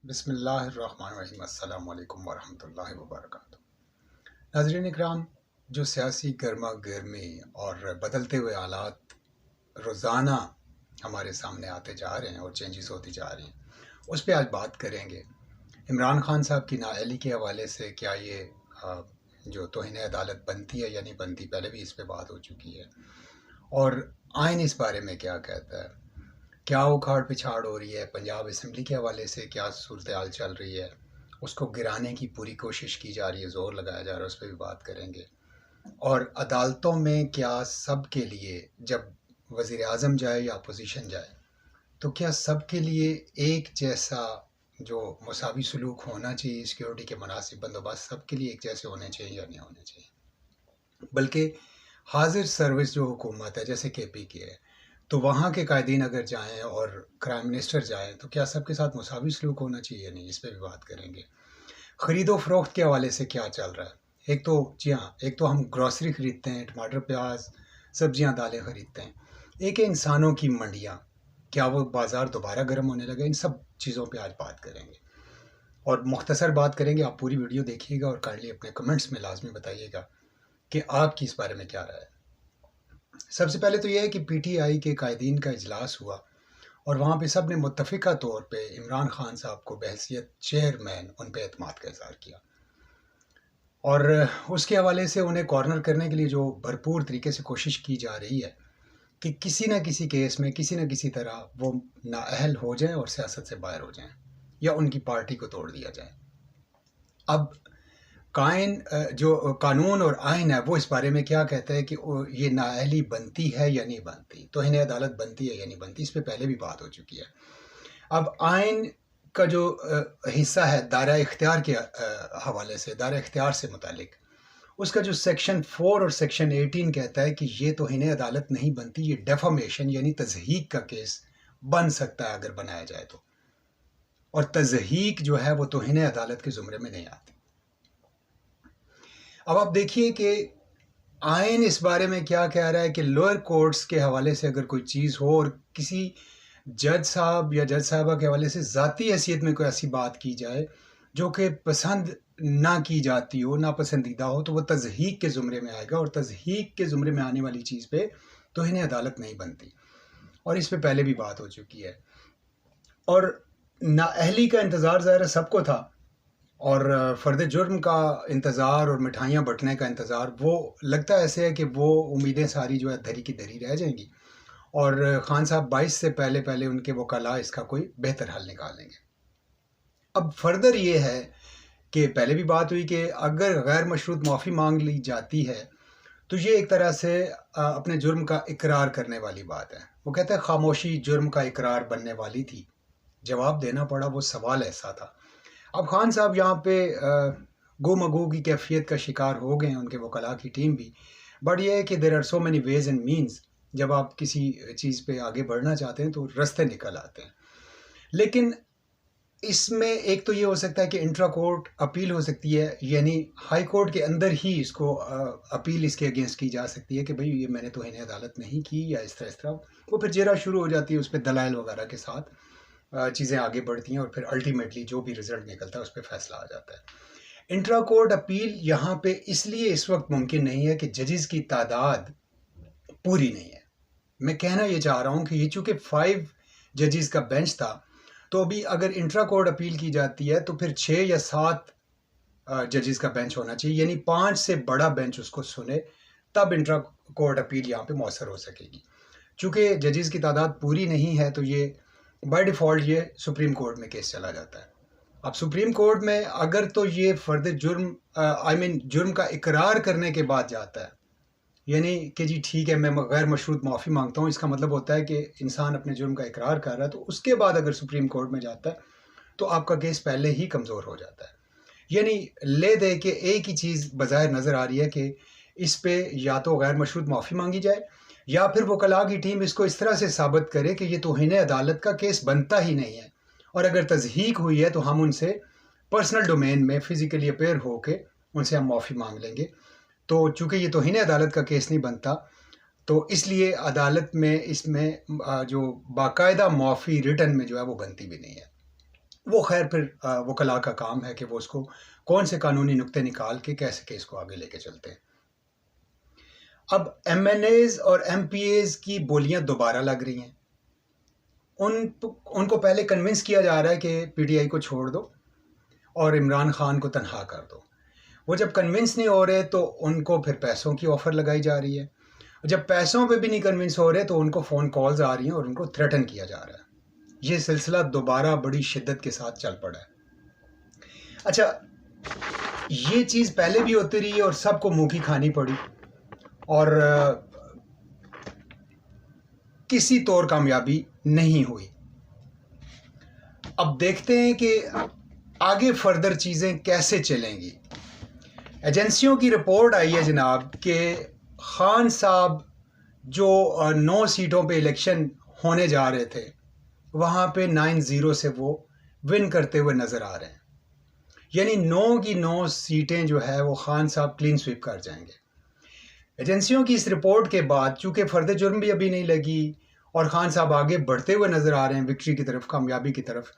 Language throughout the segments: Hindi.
बिस्मिल्लाहिर्रहमानिर्रहीम अस्सलाम वालेकुम वरहमतुल्लाहि वबरकातुहू। नाज़रीन इकराम, जो सियासी गर्मा गर्मी और बदलते हुए हालात रोज़ाना हमारे सामने आते जा रहे हैं और चेंजेस होती जा रही हैं, उस पर आज बात करेंगे। इमरान खान साहब की नाअहली के हवाले से क्या ये जो तौहीन अदालत बनती है या नहीं बनती, पहले भी इस पर बात हो चुकी है। और आइन इस बारे में क्या कहता है, क्या उखाड़ पिछाड़ हो रही है, पंजाब असम्बली के हवाले से क्या सूरत हाल चल रही है, उसको गिराने की पूरी कोशिश की जा रही है, ज़ोर लगाया जा रहा है, उस पर भी बात करेंगे। और अदालतों में क्या सब के लिए, जब वज़ीर आज़म जाए या अपोजिशन जाए, तो क्या सब के लिए एक जैसा जो मसावी सलूक होना चाहिए, सिक्योरिटी के मुनासिब बंदोबस्त सब के लिए एक जैसे होने चाहिए या नहीं होने चाहिए। बल्कि हाजिर सर्विस जो हुकूमत है, जैसे KP की है, तो वहाँ के कायदीन अगर जाएँ और प्राइम मिनिस्टर जाएँ तो क्या सबके साथ मुसावी सलूक होना चाहिए या नहीं, इस पर भी बात करेंगे। ख़रीदो फ़रोख्त के हवाले से क्या चल रहा है। एक तो जी हाँ, एक तो हम ग्रॉसरी ख़रीदते हैं, टमाटर प्याज सब्जियाँ दालें ख़रीदते हैं। एक है इंसानों की मंडियाँ, क्या वो बाज़ार दोबारा गर्म होने लगे, इन सब चीज़ों पर आज बात करेंगे और मुख्तसर बात करेंगे। आप पूरी वीडियो देखिएगा और काइंडली अपने कमेंट्स में लाजमी बताइएगा कि आपकी इस बारे में क्या राय है। सबसे पहले तो यह है कि PTI के कायदीन का इजलास हुआ और वहाँ पे सब ने मुत्तफ़िका तौर पे इमरान खान साहब को बहैसियत चेयरमैन उन पे एतमाद का इज़हार किया और उसके हवाले से उन्हें कॉर्नर करने के लिए जो भरपूर तरीके से कोशिश की जा रही है कि किसी न किसी केस में किसी न किसी तरह वो नाअहल हो जाएं और सियासत से बाहर हो जाएं या उनकी पार्टी को तोड़ दिया जाए। अब जो कानून और आइन है वो इस बारे में क्या कहता है कि ये नाअहली बनती है या नहीं बनती, तौहीन अदालत बनती है या नहीं बनती, इस पर पहले भी बात हो चुकी है। अब आइन का जो हिस्सा है दायरा इख्तियार के हवाले से, दायरा इख्तियार से मुतालिक, उसका जो सेक्शन 4 और सेक्शन 18 कहता है कि ये तौहीन अदालत नहीं बनती, ये डेफामेशन यानी तज़हीक का केस बन सकता है अगर बनाया जाए तो, और तज़हीक जो है वो तौहीन अदालत के ज़ुमरे में नहीं आती। अब आप देखिए कि आइन इस बारे में क्या कह रहा है कि लोअर कोर्ट्स के हवाले से अगर कोई चीज़ हो और किसी जज साहब या जज साहबा के हवाले से ज़ाती हैसियत में कोई ऐसी बात की जाए जो कि पसंद ना की जाती हो, नापसंदीदा हो, तो वो तज़हीक के ज़ुमरे में आएगा और तज़हीक के ज़ुमरे में आने वाली चीज़ पे तौहीन अदालत नहीं बनती और इस पे पहले भी बात हो चुकी है। और नाअहली का इंतज़ार ज़ाहिर सबको था और फ़र्द जुर्म का इंतज़ार और मिठाइयाँ बँटने का इंतज़ार, वो लगता ऐसे है कि वो उम्मीदें सारी जो है धरी की धरी रह जाएंगी और खान साहब 22 से पहले पहले उनके वकाला इसका कोई बेहतर हल निकालेंगे। अब फर्दर ये है कि पहले भी बात हुई कि अगर गैर मशरूत माफ़ी मांग ली जाती है तो ये एक तरह से अपने जुर्म का इकरार करने वाली बात है। वो कहते हैं खामोशी जुर्म का इकरार बनने वाली थी, जवाब देना पड़ा, वो सवाल ऐसा था। अब खान साहब यहाँ पे गो-मगो की कैफियत का शिकार हो गए हैं, उनके वकला की टीम भी। बट ये है कि there are so many ways and means, जब आप किसी चीज़ पे आगे बढ़ना चाहते हैं तो रास्ते निकल आते हैं। लेकिन इसमें एक तो ये हो सकता है कि इंट्रा कोर्ट अपील हो सकती है, यानी हाई कोर्ट के अंदर ही इसको अपील इसके अगेंस्ट की जा सकती है कि भाई ये मैंने तौहीन अदालत नहीं की या इस तरह वो फिर जेरा शुरू हो जाती है, उस पर दलाइल वगैरह के साथ चीज़ें आगे बढ़ती हैं और फिर अल्टीमेटली जो भी रिजल्ट निकलता है उस पर फैसला आ जाता है। इंट्रा कोर्ट अपील यहाँ पे इसलिए इस वक्त मुमकिन नहीं है कि जजेस की तादाद पूरी नहीं है। मैं कहना ये चाह रहा हूँ कि ये चूँकि 5 जजेस का बेंच था, तो अभी अगर इंट्रा कोर्ट अपील की जाती है तो फिर 6 या 7 जजेस का बेंच होना चाहिए, यानी 5 से बड़ा बेंच उसको सुने, तब इंट्रा कोर्ट अपील यहाँ पे मौसर हो सकेगी। चूँकि जजेस की तादाद पूरी नहीं है तो ये बाय डिफ़ॉल्ट ये सुप्रीम कोर्ट में केस चला जाता है। अब सुप्रीम कोर्ट में अगर तो ये फ़र्द जुर्म जुर्म का इकरार करने के बाद जाता है, यानी कि जी ठीक है मैं गैर मशरूत माफ़ी मांगता हूँ, इसका मतलब होता है कि इंसान अपने जुर्म का इकरार कर रहा है, तो उसके बाद अगर सुप्रीम कोर्ट में जाता है तो आपका केस पहले ही कमज़ोर हो जाता है। यानी ले दे के एक ही चीज़ बज़ाहिर नज़र आ रही है कि इस पे या तो गैर मशरूत माफ़ी मांगी जाए या फिर वकला की टीम इसको इस तरह से साबित करे कि ये तौहीन अदालत का केस बनता ही नहीं है, और अगर तज़हीक हुई है तो हम उनसे पर्सनल डोमेन में फ़िज़िकली अपेयर होके उनसे हम माफ़ी मांग लेंगे। तो चूँकि ये तौहीन अदालत का केस नहीं बनता, तो इसलिए अदालत में इसमें जो बाकायदा माफ़ी रिटन में जो है वो बनती भी नहीं है। वो खैर फिर वकला का काम है कि वो उसको कौन से कानूनी नुक्ते निकाल के कैसे केस को आगे लेके चलते हैं। अब MNAs और MPAs की बोलियां दोबारा लग रही हैं। उनको पहले कन्विंस किया जा रहा है कि PTI को छोड़ दो और इमरान खान को तनहा कर दो। वो जब कन्विंस नहीं हो रहे तो उनको फिर पैसों की ऑफ़र लगाई जा रही है। जब पैसों पे भी नहीं कन्विंस हो रहे तो उनको फ़ोन कॉल्स आ रही हैं और उनको थ्रेटन किया जा रहा है। ये सिलसिला दोबारा बड़ी शिद्दत के साथ चल पड़ा है। अच्छा, ये चीज़ पहले भी होती रही है और सबको मुँह की खानी पड़ी और किसी तौर कामयाबी नहीं हुई। अब देखते हैं कि आगे फर्दर चीज़ें कैसे चलेंगी। एजेंसियों की रिपोर्ट आई है जनाब कि खान साहब जो 9 सीटों पे इलेक्शन होने जा रहे थे वहाँ पे 9-0 से वो विन करते हुए नज़र आ रहे हैं। यानी 9 की 9 सीटें जो है वो खान साहब क्लीन स्वीप कर जाएंगे। एजेंसियों की इस रिपोर्ट के बाद चूँकि फ़र्द जुर्म भी अभी नहीं लगी और खान साहब आगे बढ़ते हुए नज़र आ रहे हैं विक्ट्री की तरफ, कामयाबी की तरफ,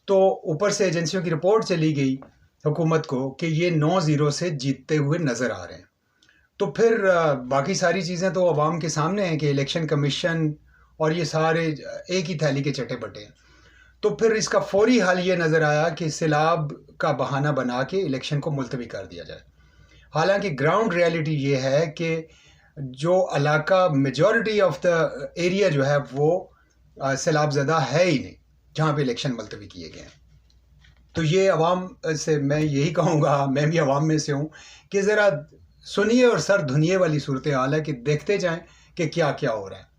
तो ऊपर से एजेंसियों की रिपोर्ट चली गई हुकूमत को कि ये 9-0 से जीतते हुए नज़र आ रहे हैं। तो फिर बाकी सारी चीज़ें तो अवाम के सामने हैं कि इलेक्शन कमीशन और ये सारे एक ही थैली के चटे बटे हैं। तो फिर इसका फौरी हल ये नज़र आया कि सैलाब का बहाना बना के इलेक्शन को मुलतवी कर दिया जाए। हालांकि ग्राउंड रियलिटी ये है कि जो इलाका मेजॉरिटी ऑफ द एरिया जो है वो सैलाब ज़दा है ही नहीं जहाँ पे इलेक्शन मुलतवी किए गए हैं। तो ये अवाम से मैं यही कहूँगा, मैं भी अवाम में से हूँ, कि ज़रा सुनिए और सर धुनिए वाली सूरत हाल है कि देखते जाएं कि क्या क्या हो रहा है।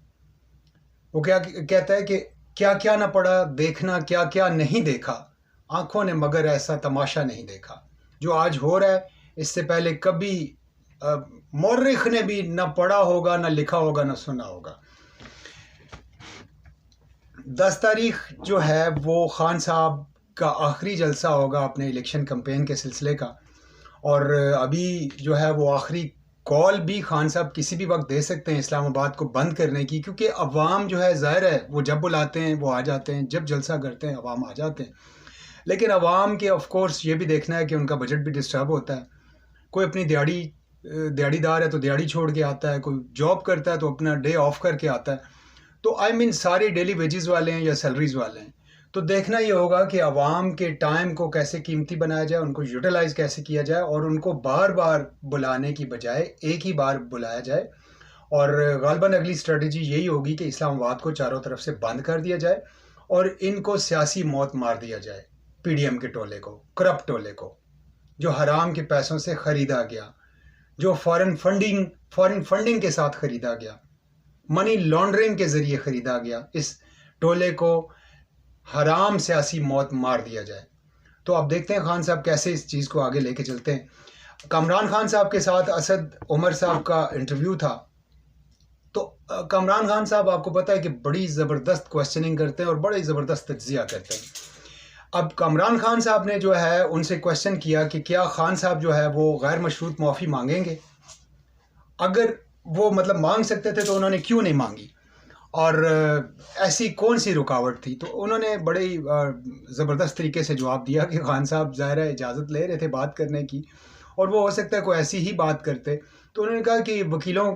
वो क्या कहता है कि क्या क्या ना पड़ा देखना, क्या क्या नहीं देखा आँखों ने मगर ऐसा तमाशा नहीं देखा। जो आज हो रहा है इससे पहले कभी मौर्रिख ने भी ना पढ़ा होगा, ना लिखा होगा, ना सुना होगा। 10 तारीख जो है वो खान साहब का आखिरी जलसा होगा अपने इलेक्शन कैंपेन के सिलसिले का, और अभी जो है वो आखिरी कॉल भी खान साहब किसी भी वक्त दे सकते हैं इस्लामाबाद को बंद करने की, क्योंकि अवाम जो है ज़ाहिर है वो जब बुलाते हैं वो आ जाते हैं, जब जलसा करते हैं अवाम आ जाते हैं। लेकिन अवाम के ऑफ कोर्स ये भी देखना है कि उनका बजट भी डिस्टर्ब होता है। कोई अपनी दिहाड़ीदार है तो दिहाड़ी छोड़ के आता है, कोई जॉब करता है तो अपना डे ऑफ करके आता है। तो आई मीन सारे डेली वेजेस वाले हैं या सैलरीज वाले हैं। तो देखना ये होगा कि अवाम के टाइम को कैसे कीमती बनाया जाए, उनको यूटिलाइज़ कैसे किया जाए और उनको बार बार बुलाने की बजाय एक ही बार बुलाया जाए। और गालबन अगली स्ट्रेटजी यही होगी कि इस्लामाबाद को चारों तरफ से बंद कर दिया जाए और इनको सियासी मौत मार दिया जाए। PDM के टोले को, करप्ट टोले को, जो हराम के पैसों से ख़रीदा गया, जो फॉरेन फंडिंग के साथ ख़रीदा गया, मनी लॉन्ड्रिंग के ज़रिए ख़रीदा गया, इस टोले को हराम सियासी मौत मार दिया जाए। तो अब देखते हैं खान साहब कैसे इस चीज़ को आगे लेके चलते हैं। कामरान खान साहब के साथ असद उमर साहब का इंटरव्यू था, तो कामरान खान साहब आपको पता है कि बड़ी ज़बरदस्त क्वेश्चनिंग करते हैं और बड़ी ज़बरदस्त तज्ज़िया करते हैं। अब कामरान खान साहब ने जो है उनसे क्वेश्चन किया कि क्या खान साहब जो है वो गैर मशरूत माफ़ी मांगेंगे, अगर वो मतलब मांग सकते थे तो उन्होंने क्यों नहीं मांगी, और ऐसी कौन सी रुकावट थी। तो उन्होंने बड़े ज़बरदस्त तरीके से जवाब दिया कि खान साहब ज़ाहिर है इजाज़त ले रहे थे बात करने की और वो हो सकता है कोई ऐसी ही बात करते। तो उन्होंने कहा कि वकीलों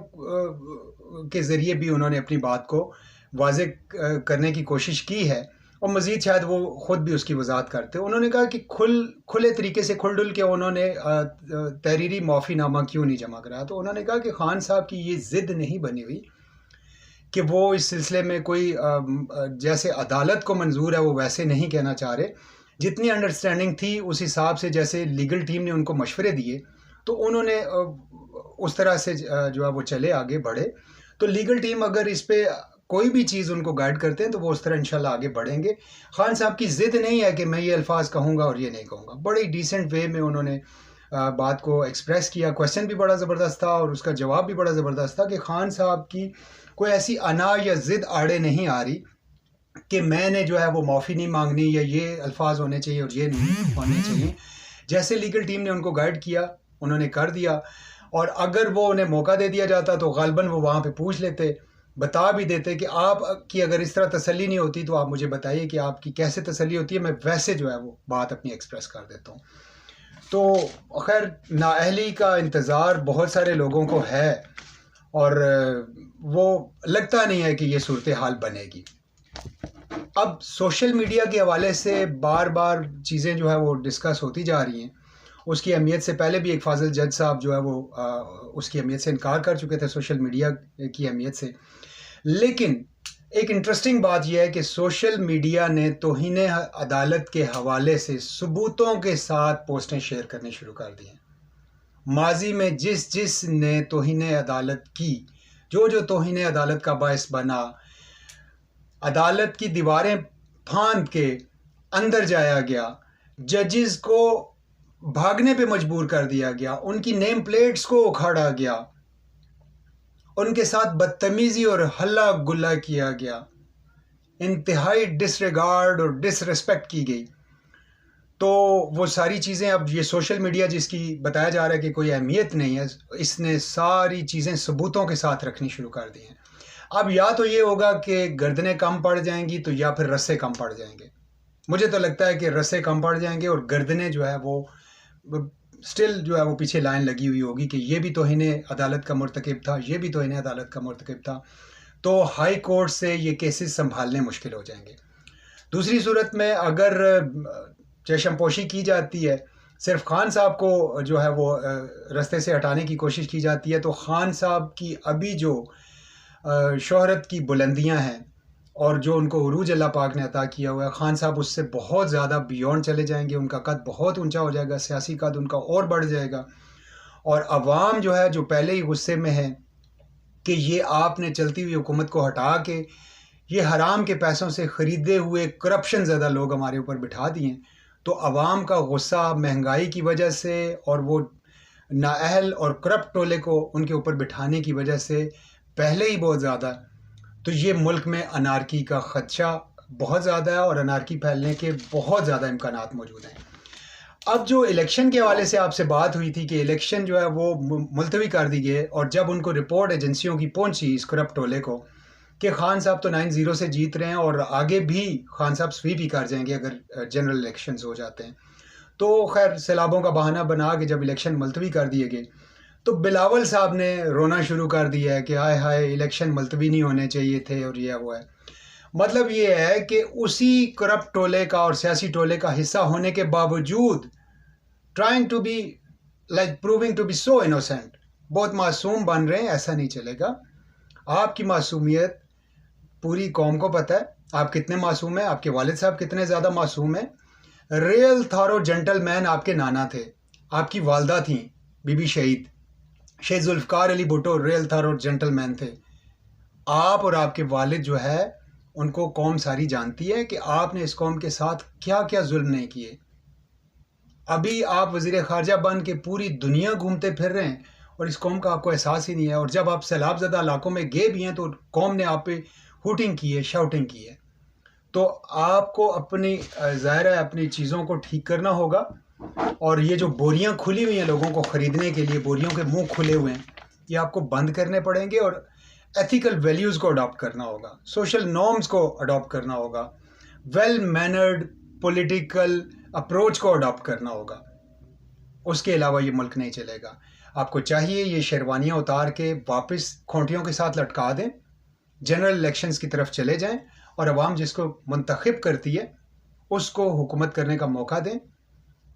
के ज़रिए भी उन्होंने अपनी बात को वाज़ेह करने की कोशिश की है और मज़ीद शायद वो ख़ुद भी उसकी वजाहत करते। उन्होंने कहा कि खुले तरीके से खुल डुल के उन्होंने तहरीरी माफ़ीनामा क्यों नहीं जमा कराया। तो उन्होंने कहा कि खान साहब की ये ज़िद नहीं बनी हुई कि वो इस सिलसिले में कोई जैसे अदालत को मंजूर है वो वैसे नहीं कहना चाह रहे। जितनी अंडरस्टैंडिंग थी उस हिसाब से जैसे लीगल टीम ने उनको मशवरे दिए तो उन्होंने उस तरह से जो है वो चले आगे बढ़े। तो लीगल टीम अगर इस पे कोई भी चीज़ उनको गाइड करते हैं तो वो उस तरह इंशाल्लाह आगे बढ़ेंगे। खान साहब की ज़िद नहीं है कि मैं ये अल्फाज कहूँगा और ये नहीं कहूँगा। बड़ी डिसेंट वे में उन्होंने बात को एक्सप्रेस किया। क्वेश्चन भी बड़ा ज़बरदस्त था और उसका जवाब भी बड़ा ज़बरदस्त था कि खान साहब की कोई ऐसी अना या ज़िद आड़े नहीं आ रही कि मैंने जो है वो माफ़ी नहीं मांगनी या ये अल्फाज होने चाहिए और ये नहीं होने चाहिए। जैसे लीगल टीम ने उनको गाइड किया उन्होंने कर दिया, और अगर वो उन्हें मौका दे दिया जाता तो गालबन वो वहाँ पे पूछ लेते बता भी देते कि आपकी अगर इस तरह तसल्ली नहीं होती तो आप मुझे बताइए कि आपकी कैसे तसल्ली होती है, मैं वैसे जो है वो बात अपनी एक्सप्रेस कर देता हूँ। तो खैर नाअहली का इंतज़ार बहुत सारे लोगों को है और वो लगता नहीं है कि ये सूरत हाल बनेगी। अब सोशल मीडिया के हवाले से बार बार चीज़ें जो है वो डिस्कस होती जा रही हैं। उसकी अहमियत से पहले भी एक फाजिल जज साहब जो है वो उसकी अहमियत से इनकार कर चुके थे, सोशल मीडिया की अहमियत से। लेकिन एक इंटरेस्टिंग बात यह है कि सोशल मीडिया ने तौहीन अदालत के हवाले से सबूतों के साथ पोस्टें शेयर करनी शुरू कर दी हैं। माजी में जिस ने तौहीन अदालत की, जो तौहीन अदालत का बायस बना, अदालत की दीवारें फांद के अंदर जाया गया, जजेस को भागने पे मजबूर कर दिया गया, उनकी नेम प्लेट्स को उखाड़ा गया, उनके साथ बदतमीज़ी और हल्ला गुल्ला किया गया, इंतहाई डिसरिगार्ड और डिसरिस्पेक्ट की गई। तो वो सारी चीज़ें, अब ये सोशल मीडिया जिसकी बताया जा रहा है कि कोई अहमियत नहीं है, इसने सारी चीज़ें सबूतों के साथ रखनी शुरू कर दी हैं। अब या तो ये होगा कि गर्दनें कम पड़ जाएंगी तो या फिर रस्से कम पड़ जाएंगे। मुझे तो लगता है कि रस्से कम पड़ जाएंगे और गर्दनें जो है वो स्टिल जो है वो पीछे लाइन लगी हुई होगी कि ये भी तौहीन अदालत का मुर्तकिब था, ये भी तौहीन अदालत का मुर्तकिब था। तो हाई कोर्ट से ये केसेस संभालने मुश्किल हो जाएंगे। दूसरी सूरत में अगर चशमपोशी की जाती है, सिर्फ खान साहब को जो है वो रास्ते से हटाने की कोशिश की जाती है, तो खान साहब की अभी जो शोहरत की बुलंदियां हैं और जो उनको उरूज अल्लाह पाक ने अता किया हुआ है, खान साहब उससे बहुत ज़्यादा बियॉन्ड चले जाएंगे, उनका कद बहुत ऊंचा हो जाएगा, सियासी कद उनका और बढ़ जाएगा। और अवाम जो है, जो पहले ही गुस्से में है कि ये आपने चलती हुई हुकूमत को हटा के ये हराम के पैसों से ख़रीदे हुए करप्शन ज़्यादा लोग हमारे ऊपर बिठा दिए, तो अवाम का गुस्सा महंगाई की वजह से और वो नाअहल और करप्ट टोले को उनके ऊपर बिठाने की वजह से पहले ही बहुत ज़्यादा। तो ये मुल्क में अनारकी का ख़दशा बहुत ज़्यादा है और अनारकी फैलने के बहुत ज़्यादा इम्कानात मौजूद हैं। अब जो इलेक्शन के हवाले से आपसे बात हुई थी कि इलेक्शन जो है वो मुलतवी कर दी गई, और जब उनको रिपोर्ट एजेंसियों की पहुंची इस करप्ट टोले को कि खान साहब तो 9-0 से जीत रहे हैं और आगे भी खान साहब स्वीप ही कर जाएंगे अगर जनरल इलेक्शंस हो जाते हैं, तो खैर सैलाबों का बहाना बना के जब इलेक्शन मुलतवी कर दिए गए तो बिलावल साहब ने रोना शुरू कर दिया है कि हाय हाय इलेक्शन मुलतवी नहीं होने चाहिए थे और ये वो है। मतलब ये है कि उसी करप्ट टोले का और सियासी टोले का हिस्सा होने के बावजूद trying to be like proving to be so innocent, बहुत मासूम बन रहे हैं। ऐसा नहीं चलेगा। आपकी मासूमियत पूरी कौम को पता है, आप कितने मासूम हैं, आपके वालिद साहब कितने ज़्यादा मासूम हैं। रियल थारो जेंटलमैन आपके नाना थे, आपकी वालदा थी बीबी शहीद शेख जुल्फ़कार अली भुट्टो, रियल थारो जेंटलमैन थे। आप और आपके वालिद जो है उनको कौम सारी जानती है कि आपने इस कौम के साथ क्या क्या जुल्म नहीं किए। अभी आप वज़ीर ख़ारजा बन के पूरी दुनिया घूमते फिर रहे हैं और इस कौम का आपको एहसास ही नहीं है। और जब आप सैलाब ज़दा इलाकों में गए भी हैं तो कौम ने आप पे हुटिंग की है, शाउटिंग की है। तो आपको अपनी ज़ाहिर है अपनी चीज़ों को ठीक करना होगा। और ये जो बोरियां खुली हुई हैं लोगों को ख़रीदने के लिए, बोरियों के मुंह खुले हुए हैं, ये आपको बंद करने पड़ेंगे और एथिकल वैल्यूज़ को अडॉप्ट करना होगा, सोशल नॉर्म्स को अडॉप्ट करना होगा, वेल मैनर्ड पॉलिटिकल अप्रोच को अडॉप्ट करना होगा। उसके अलावा ये मुल्क नहीं चलेगा। आपको चाहिए ये शेरवानियाँ उतार के वापस खूंटियों के साथ लटका दें, जनरल इलेक्शंस की तरफ चले जाएं और अवाम जिसको मुंतखब करती है उसको हुकूमत करने का मौका दें,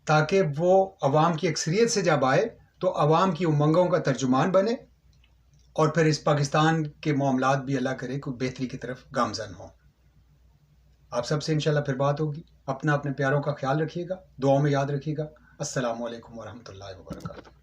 ताकि वो अवाम की अक्सरियत से जब आए तो अवाम की उमंगों का तर्जुमान बने और फिर इस पाकिस्तान के मामलात भी अल्लाह करे कोई बेहतरी की तरफ गामजन हो। आप सबसे इंशाल्लाह फिर बात होगी। अपना अपने प्यारों का ख्याल रखिएगा, दुआओं में याद रखिएगा। अस्सलामु अलैकुम वरहमतुल्लाहि वबरकातुहू।